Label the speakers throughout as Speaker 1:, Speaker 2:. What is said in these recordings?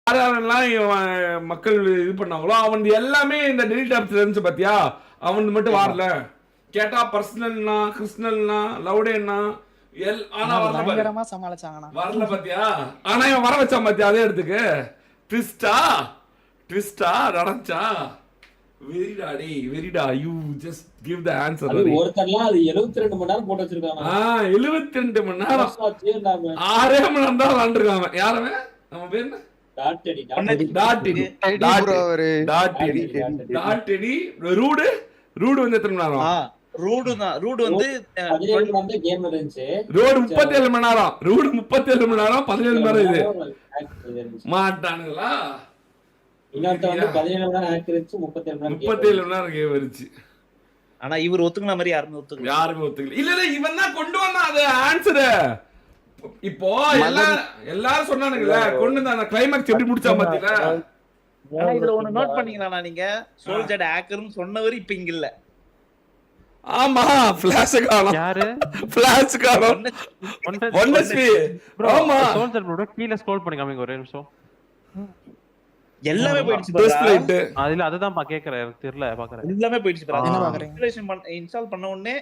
Speaker 1: யாரெல்லாம் மக்கள் இது பண்ணாங்களோ அவன் எல்லாமே இந்த டெலிட் ஆப்ஸ்ல இருந்துச்சு பாத்தியா, அவன் மட்டும் வரல. கேட்டா பர்சனல்னா கிறிஸ்டனல்னா லவ்டேன்னா ஆனா
Speaker 2: பயங்கரமா சமாளிச்சாங்கண்ணா.
Speaker 1: வரல பாத்தியா. ஆனா இவன் வர வச்சான் பாத்தியா அதே இடத்துக்கு. ட்விஸ்டா நடந்துச்சா. வெரிடா டேய் வெரிடா. You just give the answer.
Speaker 3: அது ஒருத்தர்லாம் அது 72 மணி நேரம் போட்டு வச்சிருக்காங்க.
Speaker 1: 72 மணி நேரம் 6 மணி நேரம் தான் விளையாண்டுருக்காங்க. யாரவே நம்ம பேர் என்ன? ரூடு வந்து எத்தனை மணி நேரம்?
Speaker 4: ரூடு வந்து
Speaker 1: 37 மணி நேரம். ரூடு 37 மணி நேரம் 17 மணி நேரம். இது மாட்டானுங்களா?
Speaker 3: 17 மணி நேரம் ஹேக் இருந்துச்சு, 37
Speaker 1: மணி நேரம் கேம் இருந்துச்சு.
Speaker 4: ஆனா இவர் ஒத்துக்குன மாதிரி யாருமே
Speaker 1: ஒத்துக்கல. இல்ல இவன் தான் கொண்டு வந்தான் அது ஆன்சர். இப்போ எல்லாரும் சொன்னானுங்கல்ல கொண்டு வந்த கிளைமாக்ஸ் எப்படி முடிச்சா பாத்தீங்களா?
Speaker 4: ஆனா இதுல ஒன்னு நோட் பண்ணீங்களா நீங்க? சோல்ஜர் ஹேக்கர்னு சொன்னவர் இப்ப இங்க இல்ல.
Speaker 1: ஆமா ஃபிளாஷ் காணோம்.
Speaker 5: யாரு
Speaker 1: ஃபிளாஷ் காணோம். ஒன்டஸ்வி ஆமா
Speaker 5: சோல்ஜர் ப்ரோ கீழ ஸ்க்ரோல் பண்ணி காமிங்க ஒரு நிமிஷம்.
Speaker 4: எல்லாமே போயிடுச்சு பாருங்க.
Speaker 5: அதுல அதுதான் கேக்குறேன், எனக்கு தெரியல பாக்குறேன்.
Speaker 4: எல்லாமே போயிடுச்சு பாருங்க.
Speaker 2: என்ன பாக்குறீங்க?
Speaker 4: இன்ஸ்டால் பண்ண உடனே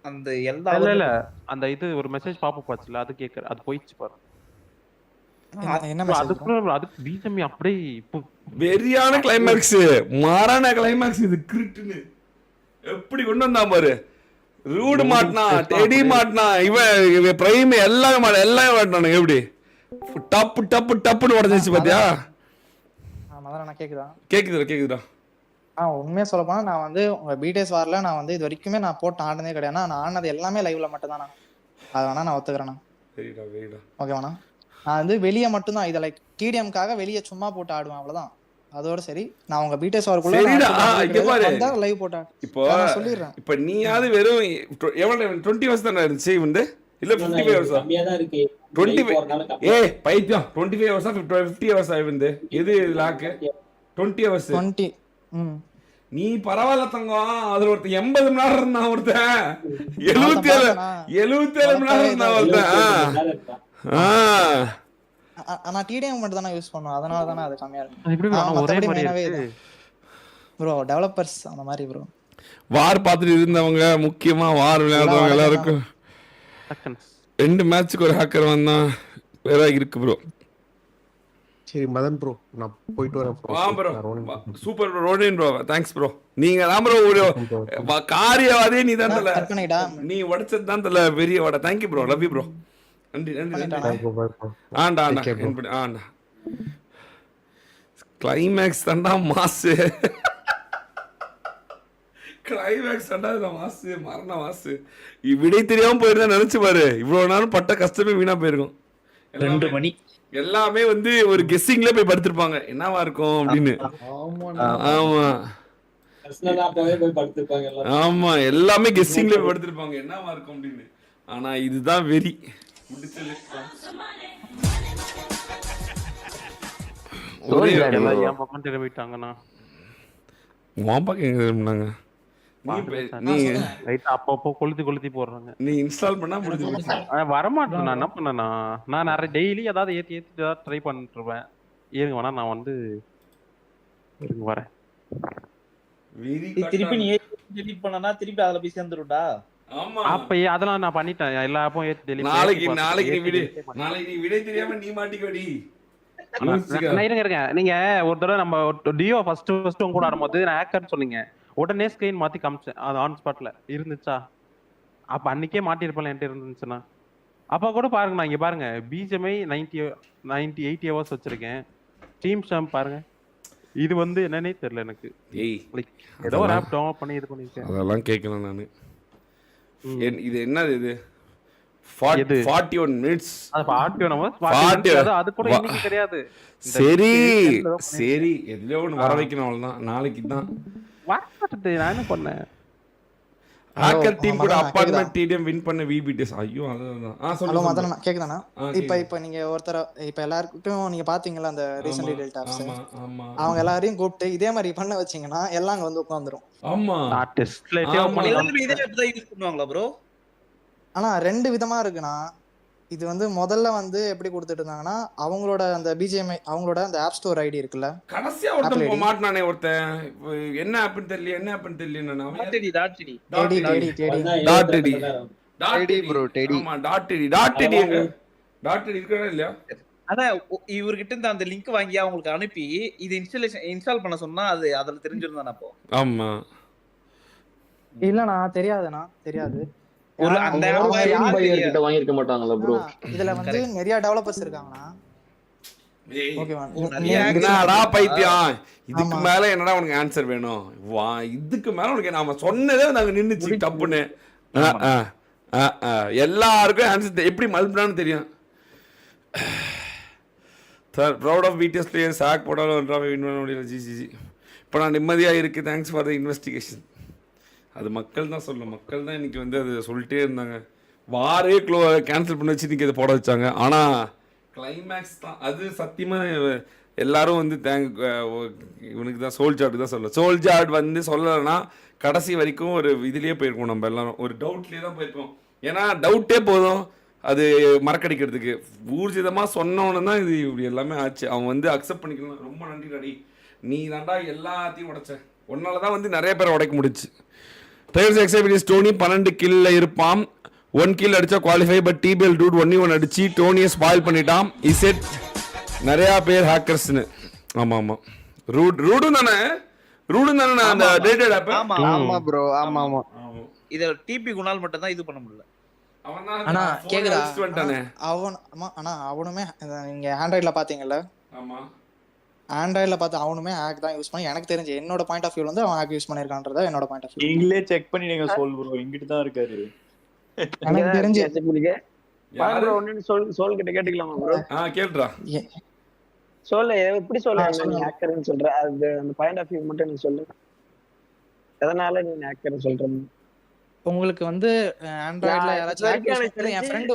Speaker 4: அந்த எல்லா
Speaker 5: இல்ல அந்த இது ஒரு மெசேஜ் பாப்பப் ஆச்சுல அது கேக்குறேன். அது போயிடுச்சு பாருங்க.
Speaker 2: என்ன மெசேஜ்?
Speaker 5: அதுக்கு பிஜிஎம் அப்படியே இப்போ
Speaker 1: வெரியான கிளைமாக்ஸ், மாறான கிளைமாக்ஸ். இது கிரிட்னு எப்படி கொண்டு வந்தான் பாரு. ரூட் மாட்னா, டெடி மாட்னா, இவன் பிரைம் எல்லாமே மாட்டானு. எப்படி டப்புன்னு உடஞ்சிச்சு பாத்தியா? கேக்குதுடா.
Speaker 2: உண்மையா சொல்ல போனா நான் வந்து உங்க பிடிஎஸ் வார்ல நான் வந்து இது வரைக்குமே நான் போட்டு ஆடினதே கிடையாது. நான் ஆடினது எல்லாமே லைவ்ல மட்டும் தான். அதை வேணா நான் ஒத்துக்கிறேன். ஓகேவாண்ணா. நான் வந்து வெளியே மட்டும் தான் இதை லைக் டிடிஎம்காக வெளியே சும்மா போட்டு ஆடுவேன், அவ்வளவுதான். அதோட சரி. நான் உங்க பிடிஎஸ் வார்க்குள்ள லைவ் போட்டேன்.
Speaker 1: இப்போ சொல்லிடுறேன். இப்போ நீயாவது வெறும் எவ்வளவு 20 ஹவர்ஸ் தானே இருந்துச்சு வந்து? இல்ல 55 ஹவர்ஸ் கம்மியா தான் இருக்கு. 25 பைத்தியம் 25 ஹவர்ஸ் 50 ஹவர்ஸ் ஆயிருந்து. எது லாக்? 20 ஹவர்ஸ்
Speaker 2: 20.
Speaker 1: நீ பரவாயில்ல தங்கம். அதுல ஒருத்தன் 80 மணி நேரம் இருந்தான். ஒருத்தன் 77 மணி நேரம் இருந்தான் ஒருத்தன்.
Speaker 2: ஆனா டிடிஎம் மட்டும் தான யூஸ் பண்ணுவோம், அதனால தான அது கம்மியா இருக்கு.
Speaker 5: இப்படி ஒரே மாதிரி இருக்கு
Speaker 2: ப்ரோ. டெவலப்பர்ஸ் அந்த மாதிரி ப்ரோ.
Speaker 1: வார் பார்த்துட்டு இருந்தவங்க, முக்கியமா வார் விளையாடுறவங்க எல்லாருக்கும் 2 மேட்ச்க்கு ஒரு ஹேக்கர் வந்தான். வேற இருக்கு ப்ரோ.
Speaker 6: சரி மதன் ப்ரோ, நான் போயிட்டு வரேன் ப்ரோ.
Speaker 1: Bro super bro. ரோடின் ப்ரோ தேங்க்ஸ் ப்ரோ. நீங்க தான் ப்ரோ ஒரு காரியவாதே. நீ தான் தல, நீ உடைச்சது தான் தல பெரிய வடை. Thank you bro. Love you bro. நன்றி. ஆண்டா கிளைமேக்ஸ் தான்டா மாசு. கிளைமேக்ஸ் தான்டா மாசு, மரண மாசு. விடை தெரியாம போயிருந்தா நினைச்சு பாரு, இவ்வளவு நேரம் பட்ட கஷ்டமே வீணா போயிருக்கும்.
Speaker 4: 2 மணி
Speaker 1: எல்லாமே வந்து ஒரு கெஸ்ஸிங்ல போய் படுத்திருப்பாங்க என்னவா இருக்கும் அப்படின்னு. ஆமா எல்லாமே கெஸ்ஸிங்ல போய் படுத்திருப்பாங்க என்னவா இருக்கும் அப்படின்னு. ஆனா இதுதான் வெறி. நீ இன்ஸ்டால் பண்ணா முடிஞ்சு
Speaker 5: வரமாட்டேன். நான் என்ன பண்ணேன்னா நான் நிறைய டெய்லி ஏதாவது ஏத்தி ட்ரை பண்ணிட்டு இருப்பேன். இருங்க வேணா நான் வந்து வரேன்.
Speaker 4: திருப்பி நீ டெலீட் பண்ணனா திருப்பி அதுல போய் சேர்ந்துருடா.
Speaker 1: ஆமா
Speaker 5: அப்ப அதெல்லாம் நான் பண்ணிட்டேன். எல்லா ஆப்பும் ஏத்தி டெலீட்.
Speaker 1: நாளைக்கு நீ விடை தெரியாம நீ மாட்டிக்கோடி.
Speaker 5: இருங்க நீங்க ஒரு தடவை நம்ம டியோ ஃபர்ஸ்ட் கூட ஆடும்போது நான் ஹேக்கர்னு சொன்னீங்க. உடனே ஸ்கிரீன் மாத்தி காமிச்சேன். அது ஆன் ஸ்பாட்ல இருந்துச்சா? அப்ப அன்னைக்கே மாட்டிருப்பேன் என்கிட்ட இருந்துச்சுன்னா. அப்ப கூட பாருங்க, நான் இங்க பாருங்க பிஜிஎம்ஐ 80 ஹவர்ஸ் வச்சிருக்கேன். டீம் ஸ்டாம்ப் பாருங்க. இது வந்து என்னன்னே தெரியல எனக்கு. ஏதோ ஒரு ஆப் டவுன்லோட் பண்ணி இது பண்ணிருக்கேன்.
Speaker 1: அதெல்லாம் கேட்கணும் நானு. இது என்னது? இது 41 மினிட்ஸ்.
Speaker 5: அது கூட இன்னைக்கு கிடையாது.
Speaker 1: சரி எதுலயோ ஒன்று வர வைக்கணும், அவ்வளவுதான். நாளைக்கு தான்
Speaker 5: நான் என்ன பண்ணேன்.
Speaker 1: ஹேக்கர் டீம் கூட அபார்ட்மெண்ட் டிடிஎம் வின் பண்ண விபிடிஎஸ். ஐயோ அதான்
Speaker 2: ஹலோ மதன் கேக்குதானா? இப்போ நீங்க ஒருத்தர இப்போ எல்லாருக்கும் நீங்க பாத்தீங்களா அந்த ரீசன்ட்லி டெல்ட் ஆப்ஸ், அவங்க எல்லாரையும் கூப்பிட்டு இதே மாதிரி பண்ண வச்சீங்கன்னா எல்லாம் அங்க வந்து உட்கார்ந்துரும்.
Speaker 1: ஆமா
Speaker 4: டெஸ்ட்ல இதே ஆப் தான் யூஸ் பண்ணுவாங்களா ப்ரோ?
Speaker 2: ஆனா 2 விதமா இருக்குனா. இது வந்து முதல்ல வந்து எப்படி கொடுத்துட்டு இருந்தாங்கன்னா அவங்களோட அந்த பிஜிஎம்ஐ அவங்களோட அந்த ஆப் ஸ்டோர் ஐடி இருக்குல்ல,
Speaker 1: கடைசியா
Speaker 2: Apple
Speaker 1: ஒருத்தன்
Speaker 2: ID.
Speaker 1: மாட்டினானே ஒருத்தன், இப்ப என்ன ஆப்னு தெரியல நான்
Speaker 4: டாட்
Speaker 1: டாட்
Speaker 2: டெடி
Speaker 1: இடி.
Speaker 2: டெடி டெடி
Speaker 1: டாட் இடி. டாட்
Speaker 7: டெடி
Speaker 1: இடி.
Speaker 7: bro, teddy.
Speaker 1: ஆமா டாட் இடி. டாட் இடி எங்க? டாட் இடி இருக்கா இல்லையா?
Speaker 4: அதான் இவர்கிட்ட இருந்து அந்த லிங்க் வாங்கி அவங்களுக்கு அனுப்பி இது இன்ஸ்டால் பண்ண சொன்னா அது அதுல தெரிஞ்சிருந்தானே அப்போ.
Speaker 1: ஆமா.
Speaker 2: இல்லண்ணா தெரியாதுண்ணா, தெரியாது.
Speaker 4: ஒரு
Speaker 2: ஏன்னா
Speaker 4: அந்த
Speaker 2: அவங்க
Speaker 4: app
Speaker 2: யாரு
Speaker 4: தெரியாது.
Speaker 8: கிட்ட வாங்கியிருக்க மாட்டாங்களா ப்ரோ?
Speaker 2: இதுல வந்து நிறைய டெவலப்பர்ஸ் இருக்காங்கண்ணா.
Speaker 1: ஏய்,
Speaker 2: ஓகேவா?
Speaker 4: நிறைய
Speaker 1: என்னடா பைத்தியம், இதுக்கு
Speaker 2: ஆமா.
Speaker 1: மேல என்னடா உனக்கு ஆன்சர் வேணும்? வா, இதுக்கு மேல உனக்கு நாம சொன்னதே நாங்க நின்னுச்சு தப்புன்னு. எல்லாருக்கும் ஆன்சர் எப்படி மல்பனான்னு தெரியும். Sir proud of BTS player சாக் போட்டாலும் ஒன்றாக வின் பண்ண முடியல. ஜிஜிஜி இப்போ நான் நிம்மதியாக இருக்குது. Thanks for the investigation. அது மக்கள் தான் சொல்லணும். மக்கள் தான் இன்றைக்கி வந்து அது சொல்லிட்டே இருந்தாங்க. வாரே கேன்சல் பண்ணி வச்சு இன்றைக்கி அதை போட வச்சாங்க. ஆனால் கிளைமேக்ஸ் தான் அது சத்தியமாக எல்லாரும் வந்து இவனுக்கு தான் சோல்ஜார்டு தான் சொல்லலாம். சோல்ஜார்டு வந்து சொல்லலைன்னா கடைசி வரைக்கும் ஒரு இதுலேயே போயிருக்கோம். நம்ம எல்லாரும் ஒரு டவுட்லேயே தான் போயிருக்கோம். ஏன்னா டவுட்டே போதும் அது மறக்கடிக்கிறதுக்கு. ஊர்ஜிதமாக சொன்னவனு தான் இது இப்படி எல்லாமே ஆச்சு. அவன் வந்து அக்செப்ட் பண்ணிக்கலாம். ரொம்ப நன்றி டாடி, நீ தாண்டா எல்லாத்தையும் உடைச்ச. உன்னால தான் வந்து நிறைய பேரை உடைக்க முடிச்சு. பிளேயர்ஸ் எக்ஸைபிலிட்டிஸ் டோனி 12 கில்ல இருப்பான். 1 கில் அடிச்சா குவாலிஃபை. பட் டிபிஎல் டூட் 1 அடிச்சு டோனியை ஸ்பாயில் பண்ணிட்டான். இசெட் நிறையா பேர் ஹேக்கர்ஸ்னு. ஆமாம் ஆமாம். ரூடு தானே அந்த டேட்டட் ஆப்.
Speaker 4: ஆமா
Speaker 7: ஆமா ப்ரோ, ஆமா ஆமா.
Speaker 4: இத டிபி குணால் மட்டும் தான் இது பண்ண முடியல.
Speaker 2: அண்ணா கேக்குதா?
Speaker 1: வந்துட்டானே
Speaker 2: அவனுமே நீங்க ஆண்ட்ராய்ட்ல பாத்தீங்கல்ல,
Speaker 1: ஆமா
Speaker 2: ஆண்ட்ராய்ட்ல பார்த்து அவனுமே ஹேக் தான் யூஸ் பண்ணி, எனக்கு தெரிஞ்சு என்னோட பாயிண்ட் ஆஃப் வியூல வந்து அவன் ஹேக் யூஸ் பண்ணிருக்கான்றத என்னோட பாயிண்ட் ஆஃப் வியூ.
Speaker 9: நீங்களே செக் பண்ணி நீங்க சொல் ப்ரோ, இங்கிட்டு தான் இருக்காரு.
Speaker 2: எனக்கு தெரிஞ்சு
Speaker 1: யாரு?
Speaker 10: சோல் கிட்ட கேட்டுக்கலாமா ப்ரோ?
Speaker 1: கேளுடா.
Speaker 10: சோல் எப்படி சொல்லுங்க நீ ஹேக்கர்னு சொல்ற? அது அந்த பாயிண்ட் ஆஃப் வியூ மட்டும் நீ சொல்லு. எதனால நீ ஹேக்கர்னு சொல்ற?
Speaker 2: உங்களுக்கு வந்து ஆண்ட்ராய்ட்ல யாராச்சும் ஹேக் யூஸ் பண்ணி என் ஃப்ரெண்ட்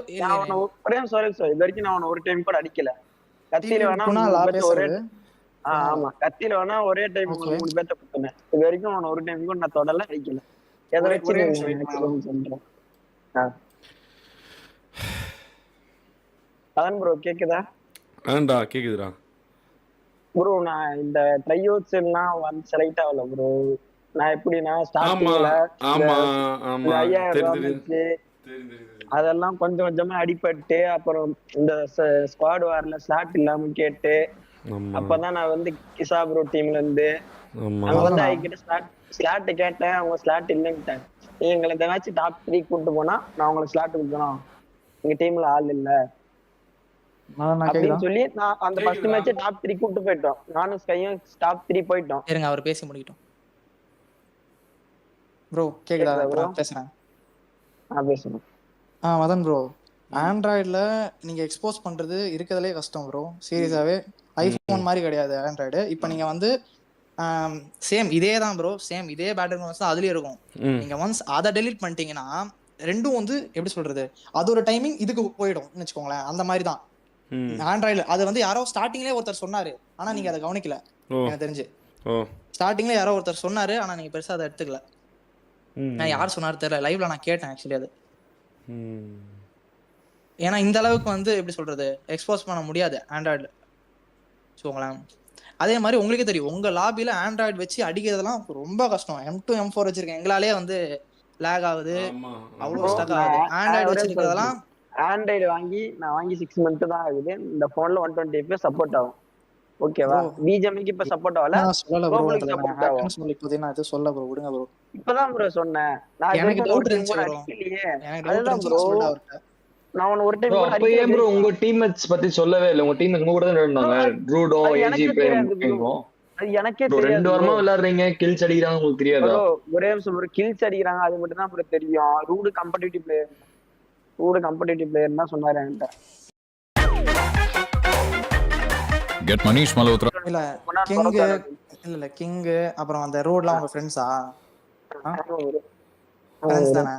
Speaker 10: ஒரே சாரி இது வரைக்கும் நான் ஒரு டைம் கூட அடிக்கல. கத்தியில வேணா ஒரே ஆமா கத்தியில வேணா ஒரே டைம் 3 பேர்ட்ட குத்துனேன். இது வரைக்கும் அவன் ஒரு டைம் கூட நான் தொடல அடிக்கல. எதை வச்சு சொல்றேன்? அதான் ப்ரோ கேக்குதா?
Speaker 1: ஆண்டா கேக்குதுடா
Speaker 10: ப்ரோ. நான் இந்த ட்ரையோட்ஸ் எல்லாம் வந்து செலக்ட் ஆகல ப்ரோ. நான் எப்படின்னா ஸ்டார்டிங்ல 5000 அதெல்லாம் கொஞ்சம் கொஞ்சமா அடிபட்டு, அப்புறம் இந்த ஸ்குவாட் வார்ல ஸ்லாட் இல்லாம கேட்டு, அப்பதான் நான் வந்து கிசா ப்ரோ டீம்ல இருந்து அங்க வந்து அவங்கிட்ட ஸ்லாட் கேட்டேன். அவங்க ஸ்லாட் இல்லைன்ட்டாங்க. எங்களை ஏதாச்சும் டாப் 3 கூட்டு போனா நான் உங்களுக்கு ஸ்லாட் கொடுக்கணும், எங்க டீம்ல ஆள் இல்ல அப்படின்னு சொல்லி நான் அந்த ஃபர்ஸ்ட் மேட்ச் டாப் 3 கூட்டு போயிட்டோம். நானும் ஸ்கையும் டாப் 3 போயிட்டோம்.
Speaker 2: இருங்க அவர் பேசி முடிக்கட்டும். ப்ரோ கேக்குதா? பேசுறேன்.
Speaker 10: பேசுறேன்.
Speaker 2: மதன் ப்ரோ, ஆண்ட்ராய்ட்ல நீங்க எக்ஸ்போஸ் பண்றது இருக்கிறதுலே கஷ்டம் ப்ரோ. சீரியஸாவே ஐபோன் மாதிரி கிடையாது ஆண்ட்ராய்டு. இப்போ நீங்க வந்து சேம் இதே தான் ப்ரோ, சேம் இதே பேட்டர்ன் தான் அதுலயே இருக்கும். நீங்க ஒன்ஸ் அதை டெலீட் பண்ணிட்டீங்கன்னா ரெண்டும் வந்து எப்படி சொல்றது, அது ஒரு டைமிங் இதுக்கு போயிடும் வச்சுக்கோங்களேன். அந்த மாதிரி தான் ஆண்ட்ராய்டுல. அது வந்து யாரோ ஸ்டார்டிங்லேயே ஒருத்தர் சொன்னாரு, ஆனா நீங்க அதை கவனிக்கல. எனக்கு தெரிஞ்சு ஸ்டார்டிங்ல யாரோ ஒருத்தர் சொன்னாரு, ஆனா நீங்க பெருசா அதை எடுத்துக்கல. நான் யார் சொன்னாரு தெரியல, லைவ்ல நான் கேட்டேன் ஆக்சுவலி அது. ஏன்னா இந்த அளவுக்கு வந்து எப்படி சொல்றது எக்ஸ்போஸ் பண்ண முடியாது ஆண்ட்ராய்டுல வச்சுக்கோங்களேன். அதே மாதிரி உங்களுக்கே தெரியும், உங்க லாபில ஆண்ட்ராய்டு வச்சு அடிக்கிறதுலாம் ரொம்ப கஷ்டம். M2 M4 வச்சிருக்கேன், எங்களாலே வந்து லேக் ஆகுது, அவ்வளவு ஸ்டக் ஆகுது. ஆண்ட்ராய்டு வச்சிருக்கிறதெல்லாம்
Speaker 10: ஆண்ட்ராய்டு நான் வாங்கி 6 மந்த் தான் ஆகுது. இந்த போன்ல 120 FPS சப்போர்ட் ஆகும். ஓகேவா? பிஜிஎம்க்கு இப்ப சப்போர்ட் ஆகல.
Speaker 2: சொல்லல ப்ரோ, நான் சொல்லி போதேனா அது சொல்ல ப்ரோ, விடுங்க ப்ரோ.
Speaker 10: இப்பதான் ப்ரோ சொன்னேன். நான்
Speaker 2: எனக்கு டவுட் இருந்துச்சு ப்ரோ. எனக்கு டவுட் இருந்துச்சு சொல்ல அவர்ட்ட.
Speaker 10: நான் ஒரு டைம் கூட
Speaker 8: அப்பயே ப்ரோ உங்க டீம்மேட்ஸ் பத்தி சொல்லவே இல்ல. உங்க டீம் உங்க கூட தான் இருந்தாங்க. ட்ரூடோ ஏஜி பிளேயர்.
Speaker 10: அது எனக்கே தெரியாது.
Speaker 8: 2 வாரமா விளையாடுறீங்க, கில்ஸ் அடிக்குறாங்க, உங்களுக்கு தெரியாதா?
Speaker 10: ப்ரோ ஒரே நிமிஷம் ப்ரோ, கில்ஸ் அடிக்குறாங்க அது மட்டும் தான் ப்ரோ தெரியும். ரூட் காம்படிட்டிவ் பிளேயர் தான் சொன்னாரு என்கிட்ட.
Speaker 11: கெட் மனிஷ் மல்ஹோத்ரா.
Speaker 2: இல்ல கிங் இல்ல கிங் அப்புறம் அந்த ரோட்லாம் உங்க ஃப்ரெண்ட்ஸா? ஃப்ரெண்ட்ஸ் தானே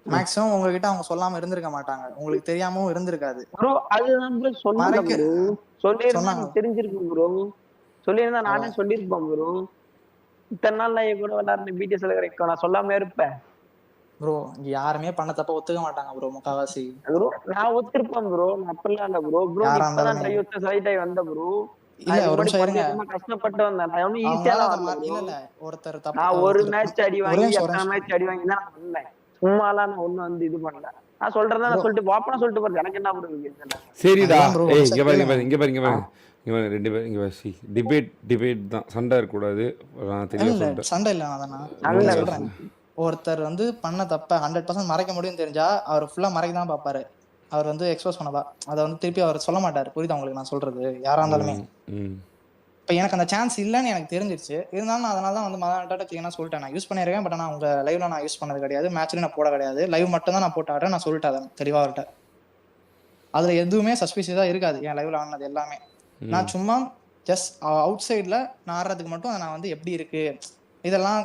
Speaker 2: மேக்ஸிமம். உங்ககிட்ட அவங்க சொல்லாம இருந்திருக்க மாட்டாங்க, உங்களுக்கு தெரியாமவும் இருந்திருக்காது
Speaker 10: ப்ரோ. அதுதான் ப்ரோ சொன்னாங்க ப்ரோ. சொல்லிருந்தா தெரிஞ்சிருக்கும் ப்ரோ. சொல்லிருந்தா நானே சொல்லிருப்பேன் ப்ரோ. இத்தனை நாள் நான் கூட விளையாடுற பிடிஎஸ்ல இருக்க நான் சொல்லாம இருப்பேன்.
Speaker 2: ப்ரோ இங்க யாருமே பண்ண தப்ப ஒத்துக்க மாட்டாங்க ப்ரோ முக்காவாசி.
Speaker 10: ப்ரோ நான் ஒத்துருப்பேன் ப்ரோ, நான் அப்பெல்லாம் இல்ல ப்ரோ. ப்ரோ
Speaker 2: யாரா
Speaker 10: இப்பதான்
Speaker 2: இருந்தாலுமே
Speaker 10: ட்ரைவ் வச்சு செலக்ட் ஆகி வந்த ப்ரோ.
Speaker 2: இல்ல ஒரு
Speaker 10: முன்னாடி
Speaker 2: நிமிஷம் இருங்க.
Speaker 10: கொஞ்சமா கஷ்டப்பட்டு வந்தேன். நான் ஒன்னும்
Speaker 2: அவங்களால
Speaker 10: ஈஸியாலாம்
Speaker 2: அதை
Speaker 10: வரல
Speaker 2: இல்ல
Speaker 10: ப்ரோ.
Speaker 2: இல்ல ஒருத்தர் தப்பு
Speaker 10: நான் ஒரு மேட்ச் அடி
Speaker 2: ஒரே
Speaker 10: வாங்கி
Speaker 2: நிமிஷம்
Speaker 10: எத்தனை மேட்ச் அடி வாங்கி தான் நான் வந்தேன். சும்மாலாம் நான் ஒண்ணும் வந்து இது பண்ணல. நான் சொல்றதா நான் சொல்லிட்டு ஓப்பனா சொல்லிட்டு போறது. எனக்கு என்ன ப்ரோ இருக்கு?
Speaker 1: சரிடா.
Speaker 2: அதான் bro,
Speaker 1: ஏய்
Speaker 2: ஒரு
Speaker 1: இங்க பாரு
Speaker 2: second.
Speaker 1: இங்க பாரு இங்க பாரு இங்க பாரு ரெண்டு பேரும் இங்க சி டிபேட் தான், சண்டை இருக்கக்கூடாது. நான் தெளிவா
Speaker 2: இல்ல
Speaker 1: சொல்லிட்டேன்.
Speaker 2: சண்டை இல்ல நான் சொல்றேன். ஒருத்தர் வந்து பண்ண தப்ப 100% மறைக்க முடியும்னு தெரிஞ்சா அவர் ஃபுல்லா மறைக்க தான் பாப்பாரு. அவர் வந்து எக்ஸ்போஸ் பண்ணதா அதை வந்து திருப்பி அவர் சொல்ல மாட்டாரு. புரியுதா உங்களுக்கு நான் சொல்றது? யாரா இருந்தாலுமே இப்ப எனக்கு அந்த சான்ஸ் இல்லைன்னு எனக்கு தெரிஞ்சிருச்சு. இருந்தாலும் நான் அதனால தான் வந்து மதன்கிட்ட கிளீனா சொல்லிட்டேன். நான் யூஸ் பண்ணிருக்கேன், பட் நான் உங்க லைவ்ல நான் யூஸ் பண்ணது கிடையாது, மேட்ச்ல நான் போட கிடையாது, லைவ் மட்டும் தான் நான் போட்டு ஆடுறேன். நான் சொல்லிட்டேன் அதை தெளிவா அவர்கிட்ட. அதுல எதுவுமே சஸ்பீஷியஸா இருக்காது என் லைவ்ல ஆனது எல்லாமே. நான் சும்மா ஜஸ்ட் அவுட் சைட்ல நான் ஆடுறதுக்கு மட்டும் அதை நான் வந்து எப்படி இருக்கு இதெல்லாம்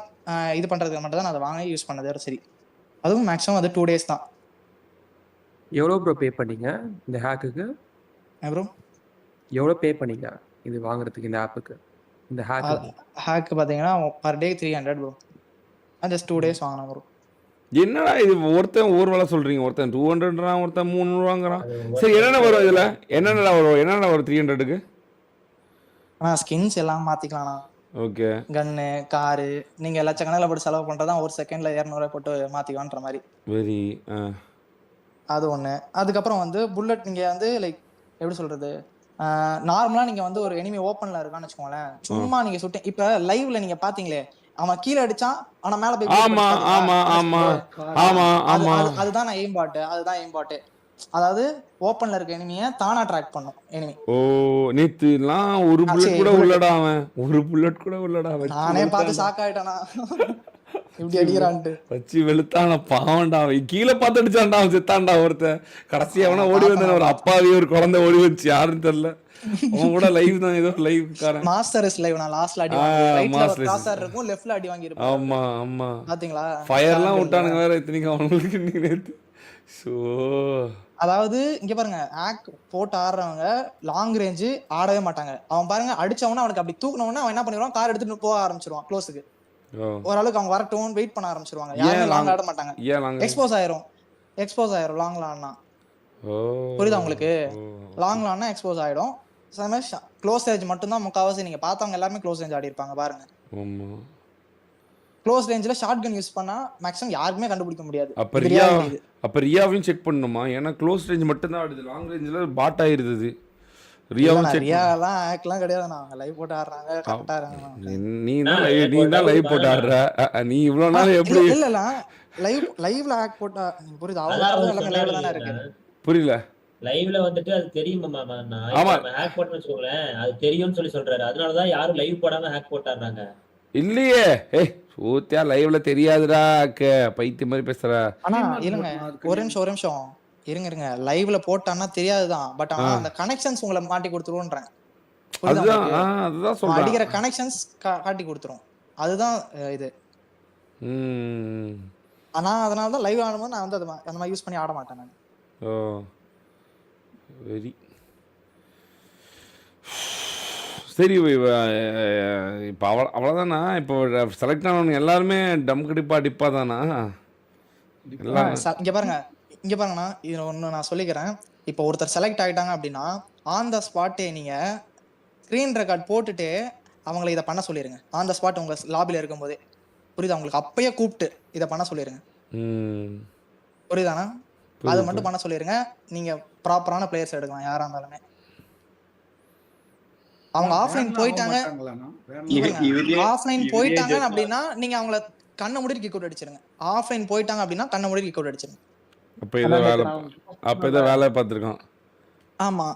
Speaker 2: இது பண்றதுக்கு மட்டும் தான் நான் அதை வாங்கி யூஸ் பண்ணது. சரி, அதுவும் மேக்ஸிமம் அது 2 days தான்.
Speaker 7: எவ்வளோ ப்ரோ பே பண்ணீங்க இந்த ஹேக்குக்கு?
Speaker 2: ப்ரோ
Speaker 7: எவ்வளோ பே பண்ணீங்க இது வாங்குறதுக்கு, இந்த ஆப்புக்கு, இந்த
Speaker 2: ஹேக் பாத்தீங்கன்னா per day 300 bro. Just 2 days வாங்கினேன் ப்ரோ.
Speaker 1: என்னடா இது ஒருத்தன் ஒரு வேலை சொல்றீங்க, ஒருத்தன் 200 ஒருத்தன் 300 சரி என்னென்ன வரும் இதுல? என்னென்ன வரும் 300க்கு?
Speaker 2: ஸ்கின்ஸ் எல்லாம் மாத்திக்கலாம்.
Speaker 1: ஓகே.
Speaker 2: கன்னு, காரு, நீங்க லட்சக்கணக்கில் போட்டு செலவு பண்றதா ஒரு செகண்ட்ல 200 போட்டு மாத்திக்கலான்ற மாதிரி.
Speaker 1: வெரி
Speaker 2: அது ஒண்ணு. அதுக்கப்புறம் வந்து புல்லட் நீங்க வந்து லைக் எப்படி சொல்றது, நார்மலா நீங்க வந்து ஒரு எனிமி ஓப்பன்ல இருக்கான்னு வச்சுக்கோங்களேன், சும்மா நீங்க சுட்டு இப்ப லைவ்ல நீங்க பாத்தீங்களே அவன் கீழே அடிச்சான் ஆனா மேல போய்
Speaker 1: ஆமா ஆமா ஆமா ஆமா ஆமா
Speaker 2: அதுதான் நான் எய்ம் பாட். அதாவது ஓப்பன்ல இருக்க எனிமியை தானா ட்ராக் பண்ணும் எனிமி.
Speaker 1: ஓ நேத்துலாம் ஒரு புல்லட் கூட உள்ளடா, அவன் ஒரு புல்லட் கூட உள்ளடா.
Speaker 2: நானே பார்த்து ஷாக் ஆயிட்டானா இப்படி அடிக்கிறான்ட்டு.
Speaker 1: வச்சு வெளுத்தான பாவண்டா, அவன் கீழே பார்த்து அடிச்சான்டா, அவன் செத்தான்டா ஒருத்தன். கடைசி அவனா ஓடி வந்தான, ஒரு அப்பாவி ஒரு குழந்தை ஓடி வந்துச்சு, யாருன்னு தெரியல. அவன் கூட லைவ் தான், ஏதோ லைவ் காரன்.
Speaker 2: மாஸ்டர்ஸ் லைவ் நான் லாஸ்ட்ல அடி வாங்கினேன். ரைட்ல கிராஸர் இருக்கும், லெஃப்ட்ல அடி வாங்கி இருப்பேன்.
Speaker 1: ஆமா ஆமா
Speaker 2: பாத்தீங்களா?
Speaker 1: ஃபயர்லாம் விட்டானுங்க வேற இத்தனைக்கு அவங்களுக்கு நேத்து. சோ
Speaker 2: அதாவது இங்க பாருங்க, ஹேக் போட்டு ஆடுறவங்க லாங் ரேஞ்சு ஆடவே மாட்டாங்க. அவன் பாருங்க அடிச்சவனா அவனுக்கு அப்படி தூக்குனவனா அவன் என்ன பண்ணிடுவான், கார் எடுத்துட்டு போக ஆரம்பிச்சிருவான் க்ளோஸுக்கு. ஓரளவுக்கு அவங்க வரட்டும் வெயிட் பண்ண ஆரம்பிச்சிருவாங்க. யாரும் லாங் ஆட மாட்டாங்க. எக்ஸ்போஸ் ஆயிரும் லாங்ல ஆனா. புரியுதா உங்களுக்கு? லாங்ல ஆனா எக்ஸ்போஸ் ஆயிடும். க்ளோஸ் ரேஞ்ச் மட்டும் தான் முக்காவாசி நீங்க பார்த்தவங்க எல்லாருமே க்ளோஸ் ரேஞ்ச் ஆடி இருப்பாங்க பாருங்க. க்ளோஸ் ரேஞ்சில் ஷார்ட் கன் யூஸ் பண்ணா மேக்ஸிமம் யாருக்குமே கண்டுபிடிக்க முடியாது.
Speaker 1: அப்ப ரியாவையும் செக் பண்ணணுமா? ஏன்னா க்ளோஸ் ரேஞ்ச் மட்டும் தான் ஆடுது, லாங் ரேஞ்சில பாட் ஆயிருது. ரியாவும் செக்
Speaker 2: ரியாலாம் ஹேக்லாம் கிடையாது. நான் லைவ் போட்டு ஆடுறாங்க கரெக்ட்டா இருக்காங்க.
Speaker 1: நீ தான் லைவ் போட்டு ஆடுற. நீ இவ்வளவு நாள் எப்படி?
Speaker 2: இல்ல லைவ்ல ஹேக் போட்டா புரியுது. அவங்க எல்லாமே லைவ்ல தான இருக்கு.
Speaker 1: புரியல.
Speaker 3: லைவ்ல வந்துட்டு அது தெரியுமா ஹேக் போட்டு வச்சுக்கோங்களேன், அது தெரியும்னு சொல்றாரு. அதனாலதான் யாரும் லைவ் போடாம ஹேக் போட்டாடுறாங்க.
Speaker 1: இல்லையே சூத்தியா லைவ்ல தெரியாதுடா, பைத்திய மாதிரி பேசுற.
Speaker 2: ஆனா இருங்க ஒரு நிமிஷம் இருங்க. லைவ்ல போட்டான்னா தெரியாதுதான், பட் ஆனா அந்த கனெக்ஷன்ஸ் உங்களை மாட்டி கொடுத்துருவோன்றேன்.
Speaker 1: அதுதான் சொல்றேன்,
Speaker 2: அடிக்கிற கனெக்ஷன்ஸ் காட்டி கொடுத்துரும். அதுதான் இது. ஆனா அதனால தான் லைவ் ஆடும்போது நான் வந்து அந்த மாதிரி யூஸ் பண்ணி ஆட மாட்டேன் நான்.
Speaker 1: ஓ வெரி சரி. இப்போ அவ்வளோதானா? இப்போ செலக்ட் ஆனவங்க எல்லாருமே டம் டிப்பா தானா?
Speaker 2: இங்க பாருங்கண்ணா, இது ஒன்று நான் சொல்லிக்கிறேன். இப்போ ஒருத்தர் செலக்ட் ஆகிட்டாங்க அப்படின்னா ஆன் த ஸ்பாட்டே நீங்க ஸ்க்ரீன் ரெக்கார்ட் போட்டுட்டு அவங்கள இதை பண்ண சொல்லிடுங்க. ஆன் த ஸ்பாட் உங்க லாபில இருக்கும் போதே, புரியுதா உங்களுக்கு? அப்பயே கூப்பிட்டு இதை பண்ண சொல்லிடுங்க. புரியுதாண்ணா? அது மட்டும் பண்ண சொல்லிடுங்க. நீங்க ப்ராப்பரான பிளேயர்ஸ் எடுக்கலாம் யாரா இருந்தாலுமே. அவங்க ஆஃப்லைன் போயிட்டாங்க அப்படின்னா நீங்க அவங்கள கண்ண மூடி கிக் அவுட் அடிச்சிருங்க. ஆஃப்லைன் போயிட்டாங்க அப்படின்னா கண்ண மூடி கிக் அவுட் அடிச்சிருங்க.
Speaker 1: அப்ப இத வேலை பார்த்திருக்கோம்.
Speaker 2: ஆமா,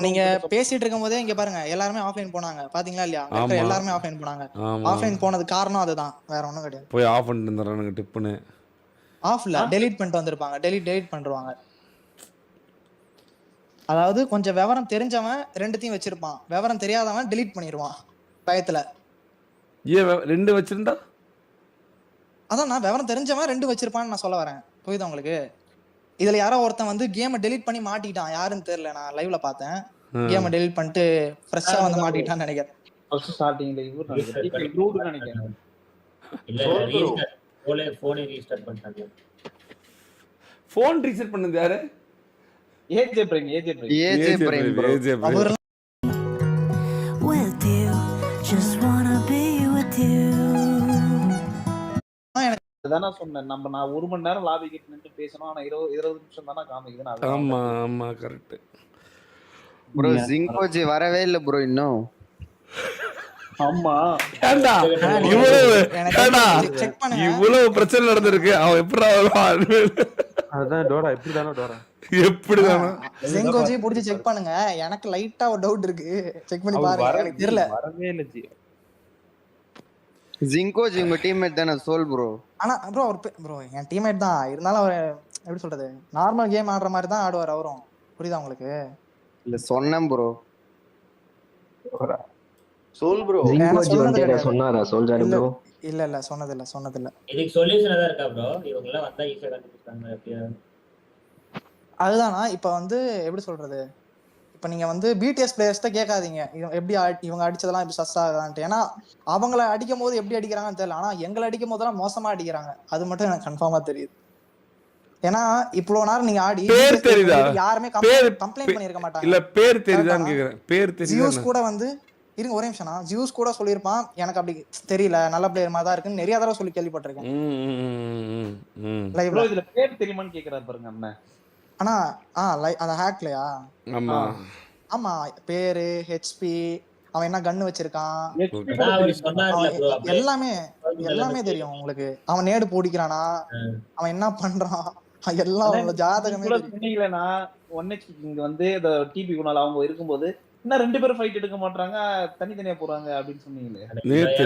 Speaker 2: நீங்க பேசிட்டு இருக்கும் போதே இங்க பாருங்க எல்லாருமே ஆஃப்லைன் போனாங்க பாத்தீங்களா இல்லையா? எல்லாருமே ஆஃப்லைன் போனாங்க. ஆஃப்லைன் போனது காரணம் அதுதான், வேற ஒண்ணும் கிடையாது.
Speaker 1: போய் ஆஃப் பண்ணிட்டு வந்துறானுங்க டிப்னு.
Speaker 2: ஆஃப்ல டெலீட் பண்ணிட்டு வந்திருப்பாங்க, டெலீட் பண்ணிடுவாங்க. அதாவது கொஞ்சம் விவரம் தெரிஞ்சவன் ரெண்டுத்தையும் வச்சிருப்பான், விவரம் தெரியாதவன் டெலீட் பண்ணிடுவான் பயத்துல.
Speaker 1: ரெண்டு வச்சிருந்தா
Speaker 2: அதான் நான் விவரம் தெரிஞ்சவன் 2 வச்சிருப்பான்னு நான் சொல்ல வரேன். புரியுதா உங்களுக்கு? இதுல யாரோ ஒருத்தன் வந்து கேமை டெலீட் பண்ணி மாட்டிட்டான், யாருன்னு தெரியல. நான் லைவ்ல பார்த்தேன், கேமை டெலீட் பண்ணிட்டு ஃப்ரெஷ்ஷா வந்து மாட்டிட்டான்னு நினைக்கிறேன்.
Speaker 3: போனே ரீஸ்டார்ட் பண்ணிட்டாங்க.
Speaker 1: ஃபோன் ரீசெட் பண்ணது யாரு?
Speaker 4: AJ prime bro.
Speaker 1: AJ Prime.
Speaker 2: அவர்
Speaker 4: அதான சொன்னேன், நான் 1 மணி நேரம் லாபி கிட்ட நின்று பேசணும், ஆனா 20 நிமிஷம் தானே காமிக்குது.
Speaker 1: ஆமா ஆமா கரெக்ட்
Speaker 10: ப்ரோ ஜிங்கோஜி வரவே இல்ல ப்ரோ இன்னும்.
Speaker 4: ஆமா
Speaker 1: ஏண்டா
Speaker 2: செக் பண்ணுங்க.
Speaker 1: இவ்வளவு பிரச்சனை நடந்திருக்கு, அவன் எப்படா வருவான்?
Speaker 5: அதுதான் டோரா இப்படிதானே டோரா
Speaker 1: எப்படிதானோ
Speaker 2: ஜிங்கோஜி புடிச்சு செக் பண்ணுங்க. எனக்கு லைட்டா ஒரு டவுட் இருக்கு, செக் பண்ணி பாருங்க. எனக்கு தெரியல.
Speaker 5: வரவே இல்ல ஜி.
Speaker 10: ஜிங்கோஜி உங்க டீம்மேட் தானே சோல் ப்ரோ?
Speaker 2: ஆனா ப்ரோ அவர் ப்ரோ என் டீம்மேட் தான் இருந்தாலும் அவர் எப்படி சொல்றது நார்மல் கேம் ஆடுற மாதிரி தான் ஆடுவார் அவரும். புரியுதா உங்களுக்கு?
Speaker 10: இல்ல சொன்னேன் ப்ரோ.
Speaker 9: சோல் ப்ரோ
Speaker 8: சொன்னாரா சோல்ஜாரி ப்ரோ?
Speaker 2: இல்ல சொன்னது இல்ல.
Speaker 3: இதுக்கு சொல்யூஷன் ஏதாவது இருக்கா ப்ரோ? இவங்க எல்லாம் வந்தா ஈஸியா கண்டுபிடிச்சாங்க அப்படியே.
Speaker 2: அதுதானா இப்ப வந்து எப்படி சொல்றது, இப்ப நீங்க வந்து பிடிஎஸ் பிளேயர்ஸ்ட கேட்காதீங்க எப்படி இவங்க அடிச்சதெல்லாம் இப்படி சஸ் ஆகுதான்ட்டு. ஏன்னா அவங்கள அடிக்கும் போது எப்படி அடிக்கிறாங்கன்னு தெரியல, ஆனா எங்களை அடிக்கும் போதெல்லாம் மோசமா அடிக்கிறாங்க. அது மட்டும் எனக்கு கன்ஃபார்மா தெரியுது. ஏன்னா இவ்வளவு நேரம் நீங்க ஆடி
Speaker 1: பேர் தெரியுதா?
Speaker 2: யாருமே கம்ப்ளைண்ட் பண்ணிருக்க மாட்டாங்க.
Speaker 1: இல்ல பேர் தெரியுதான்னு கேக்குறேன். பேர் தெரியுதா?
Speaker 2: ஜியூஸ் கூட வந்து இருங்க ஒரே நிமிஷம், ஜியூஸ் கூட சொல்லியிருப்பான் எனக்கு அப்படி தெரியல, நல்ல பிளேயர் மாதிரி தான் இருக்குன்னு நிறைய தடவை சொல்லி கேள்விப்பட்டிருக்கேன்.
Speaker 4: ப்ரோ இதுல பேர் தெரியுமான்னு கேக்குறாரு பாருங்க அண்ணன்.
Speaker 2: ஆனா அந்த ஹேக்லயா?
Speaker 1: ஆமா
Speaker 2: ஆமா பேரு ஹெச்பி அவன் என்ன கன்னு வச்சிருக்கான் எல்லாமே தெரியும் உங்களுக்கு. அவன் நேடு போடிக்கிறானா, அவன் என்ன பண்றான், எல்லாம் ஜாதகமே
Speaker 4: சொன்னீங்களேனா. 1h இங்க வந்து இந்த டிபி குணால அவங்க இருக்கும்போது இன்னும் 2 பேரும் ஃபைட் எடுக்க மாட்டாங்க, தனித்தனியா போறாங்க அப்படின்னு சொன்னீங்களே.
Speaker 1: நேத்து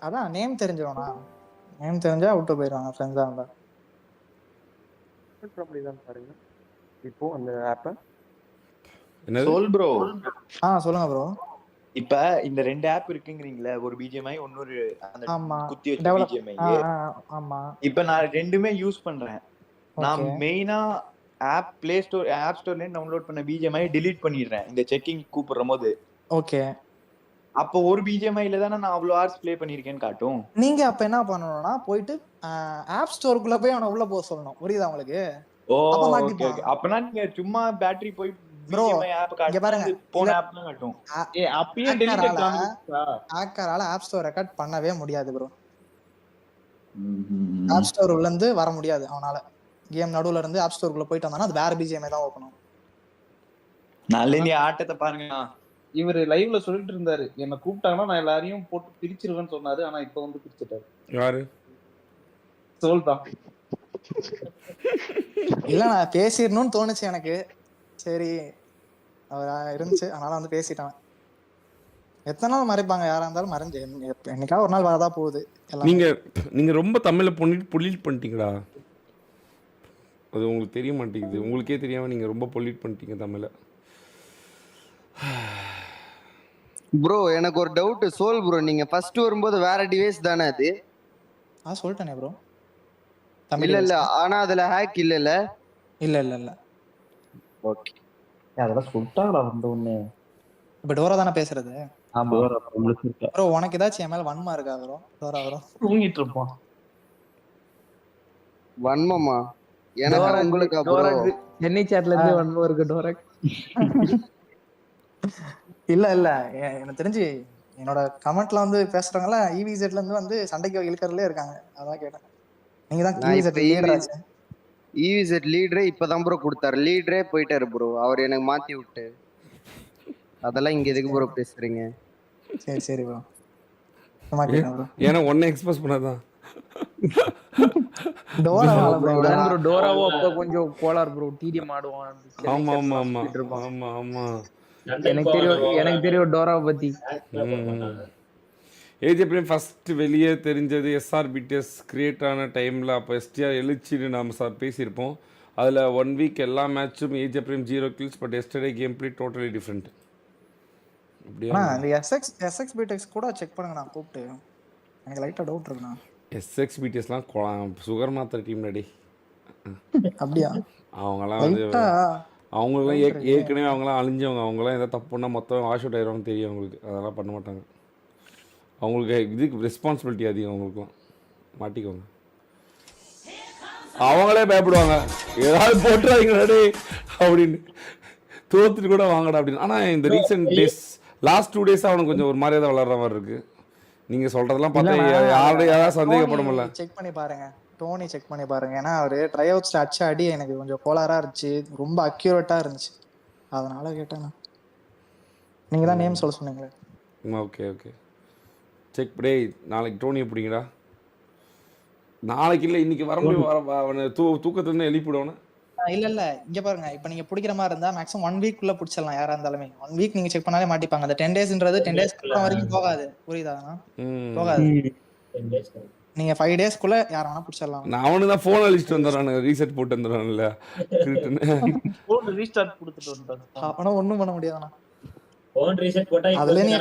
Speaker 2: அதான் நேம் தெரிஞ்சவனா? நேம் தெரிஞ்சா விட்டு போயிடுவாங்க ஃப்ரெண்ட்ஸா இருந்தா.
Speaker 5: பாருங்க இப்போ அந்த ஆப்
Speaker 9: சோல் ப்ரோ.
Speaker 2: சொல்லுங்க ப்ரோ.
Speaker 9: இப்ப இந்த 2 ஆப் இருக்குங்கறீங்களே, ஒரு BGMI இன்னொரு அந்த குத்தி வச்ச BGMI.
Speaker 2: ஆமா
Speaker 9: இப்ப நான் ரெண்டுமே யூஸ் பண்றேன். நான் மெயினா ஆப் பிளே ஸ்டோர் ஆப் ஸ்டோர்ல இருந்து டவுன்லோட் பண்ண BGMI delete பண்ணிடுறேன் இந்த செக்கிங் கூப்பிடுறம்போது.
Speaker 2: ஓகே
Speaker 9: அப்போ ஒரு BGMIல தான நான் அவ்வளவு ஹார்ஸ் ப்ளே பண்ணிருக்கேன்னு காட்டும்.
Speaker 2: நீங்க அப்ப என்ன பண்ணணும்னா போயிட்டு ஆப் ஸ்டோருக்குள்ள போய் அவன உள்ள போக சொல்லணும். புரியுதா உங்களுக்கு?
Speaker 9: ஓகே அப்பனா நீங்க சும்மா பேட்டரி போய் BGMI ஆப் காட்டு,
Speaker 2: பாருங்க
Speaker 9: போன் ஆப் தான் காட்டும்.
Speaker 4: அப்பயே delete பண்ணாம
Speaker 2: ஹேக்கரால ஆப் ஸ்டோர் ரெக்கார்ட் பண்ணவே முடியாது ப்ரோ. ஆப் ஸ்டோர் உள்ள இருந்து வர முடியாது அவனால. கேம் நடுவுல இருந்து ஆப் ஸ்டோருக்குள்ள போயிட்டு வந்தானா அது வேற BGMI தான் ஓபன் ஆகும்.
Speaker 9: நல்ல நீ ஆட்டத்தை பாருங்க.
Speaker 4: இவரு லைவ்ல சொல்லிட்டு இருந்தாரு, என்ன கூப்பிட்டாங்கன்னா நான் எல்லாரையும் போட்டு பிரிச்சிருவேன்னு சொன்னாரு. ஆனா இப்ப வந்து பிரிச்சிட்டாரு.
Speaker 1: யாரு?
Speaker 4: சோல் தான்.
Speaker 2: இல்ல நான் பேசிடணும்னு தோணுச்சு எனக்கு. சரி அவர் இருந்துச்சு அதனால வந்து பேசிட்டான். எத்தனை நாள் மறைப்பாங்க யாரா இருந்தாலும் மறைஞ்சு என்னைக்காவது ஒரு நாள் வரதா போகுது.
Speaker 1: நீங்க ரொம்ப தமிழ்ல பொலிட் பண்ணிட்டீங்கடா. அது உங்களுக்கு தெரிய மாட்டேங்குது. உங்களுக்கே தெரியாம நீங்க ரொம்ப பொலிட் பண்ணிட்டீங்க தமிழ்ல.
Speaker 10: ப்ரோ எனக்கு ஒரு டவுட் சோல் ப்ரோ, நீங்க ஃபர்ஸ்ட் வரும்போது வேற டிவைஸ் தானே அது?
Speaker 2: சொல்லிட்டேனே ப்ரோ.
Speaker 10: இல்ல ஆனா அதுல ஹேக் இல்ல.
Speaker 9: ஓகே அதெல்லாம் சொல்லிட்டாங்களா வந்த உடனே?
Speaker 2: இப்ப டோரா தானே பேசுறது?
Speaker 9: ஆமா
Speaker 2: ப்ரோ உனக்கு ஏதாச்சும் என் மேல வன்மா இருக்கா ப்ரோ? டோரா ப்ரோ
Speaker 4: தூங்கிட்டு இருப்பான்.
Speaker 10: வன்மமா? எனக்கு உங்களுக்கு ப்ரோ
Speaker 7: சென்னை சாட்ல இருந்து வன்மம் இருக்கு டோரா.
Speaker 2: இல்ல எனக்கு தெரிஞ்சு என்னோட கமெண்ட்ல வந்து பேசுறவங்க EVZல இருந்து வந்து சண்டைக்கு இழுக்கறதுல இருக்காங்க. அதான் கேட்டேன். நீங்க தான்
Speaker 10: EVZ லீடரே இப்பதான் ப்ரோ கொடுத்தாரு. லீடரே போயிட்டாரு ப்ரோ, அவர் எனக்கு மாத்தி விட்டு. அதெல்லாம் இங்க எதுக்கு ப்ரோ பேசுறீங்க?
Speaker 2: சரி ப்ரோ.
Speaker 1: ஏன்னா ஒன்னை எக்ஸ்போஸ் பண்ணாதான்.
Speaker 7: டோராவோ அப்ப கொஞ்சம் கோளார் ப்ரோ. டிடிஎம் ஆடுவான்.
Speaker 1: ஆமா
Speaker 7: எனக்கு தெரியும் டோராவை பத்தி.
Speaker 1: ஏஜே பிரேம் ஃபர்ஸ்ட் வெளியே தெரிஞ்சது SRBTS கிரியேட் ஆன டைமில். அப்போ STR எழுச்சின்னு நாம் பேசியிருப்போம். அதில் 1 வீக் எல்லா மேட்சும் ஏஜே பிரேம் 0 kills. But yesterday game play totally different.
Speaker 2: அப்படியா? இந்த SXBTS கூட செக் பண்ணுங்க. நான் கூப்பிட்டு எனக்கு லைட்டாக டவுட் இருக்குண்ணா.
Speaker 1: SXBTSலாம் சுகர் மாத்திர டீம் ரெடி.
Speaker 2: அப்படியா?
Speaker 1: அவங்களாம் வந்து அவங்களாம் ஏற்கனவே அவங்களாம் அழிஞ்சவங்க. அவங்களாம் எதாவது தப்பு பண்ணால் மொத்தம் வாஷ் அவுட் ஆயிடுவாங்க தெரியும் அவங்களுக்கு. அதெல்லாம் பண்ண மாட்டாங்க. அவங்களுக்கு இதுக்கு ரெஸ்பான்சிபிலிட்டி அதிகம் அவங்களுக்கும். மாட்டிக்கோங்க. அவங்களே பயப்படுவாங்க, ஏதாவது போட்டுறாதீங்களாடே அப்படின்னு, தோத்துட்டு கூட வாங்கடா அப்படின்னு. ஆனால் இந்த ரீசெண்ட் டேஸ் லாஸ்ட் 2 days அவனுக்கு கொஞ்சம் ஒரு மாதிரியே தான் வளர்ற மாதிரி இருக்கு. நீங்க சொல்றதெல்லாம் பார்த்தா யாராவது சந்தேகப்பட முடியல.
Speaker 2: செக் பண்ணி பாருங்க, டோனி செக் பண்ணி பாருங்க. ஏன்னா அவரு ட்ரை அவுட்ஸ்ல அடிச்ச அடி எனக்கு கொஞ்சம் கோளாரா இருந்துச்சு, ரொம்ப அக்யூரேட்டா இருந்துச்சு, அதனால கேட்டேன். நீங்க தான் நேம் சொல்ல சொன்னீங்களே.
Speaker 1: ஓகே ஓகே செக் டே. நாளைக்கு டோனி எப்படிங்கடா? நாளைக்கு இல்லை, இன்னைக்கு வர முடியும். தூக்கத்துலேருந்து எழுப்பிடுவோன்னு.
Speaker 2: இல்ல இங்க பாருங்க, இப்ப நீங்க பிடிக்கிற மாதிரி இருந்தா மேக்ஸிமம் 1 week குள்ள பிடிச்சிடலாம் யாரா இருந்தாலுமே. 1 week நீங்க செக் பண்ணாலே மாட்டிப்பாங்க. அந்த 10 daysன்றது 10 days வரைக்கும் போகாது, புரியுதா? போகாது. நீங்க 5 days குள்ள யார வேணா பிடிச்சிடலாம்.
Speaker 1: நான் அவனுக்கு தான் ஃபோன் அழிச்சிட்டு வந்துடுறானு, ரீசெட் போட்டு வந்துடுறான்ல,
Speaker 4: ஃபோன் ரீஸ்டார்ட் கொடுத்துட்டு வந்துட்டான்.
Speaker 2: அப்பனா ஒண்ணும் பண்ண முடியாதுண்ணா.
Speaker 3: ஃபோன் ரீசெட் போட்டா
Speaker 2: அதுல நீங்க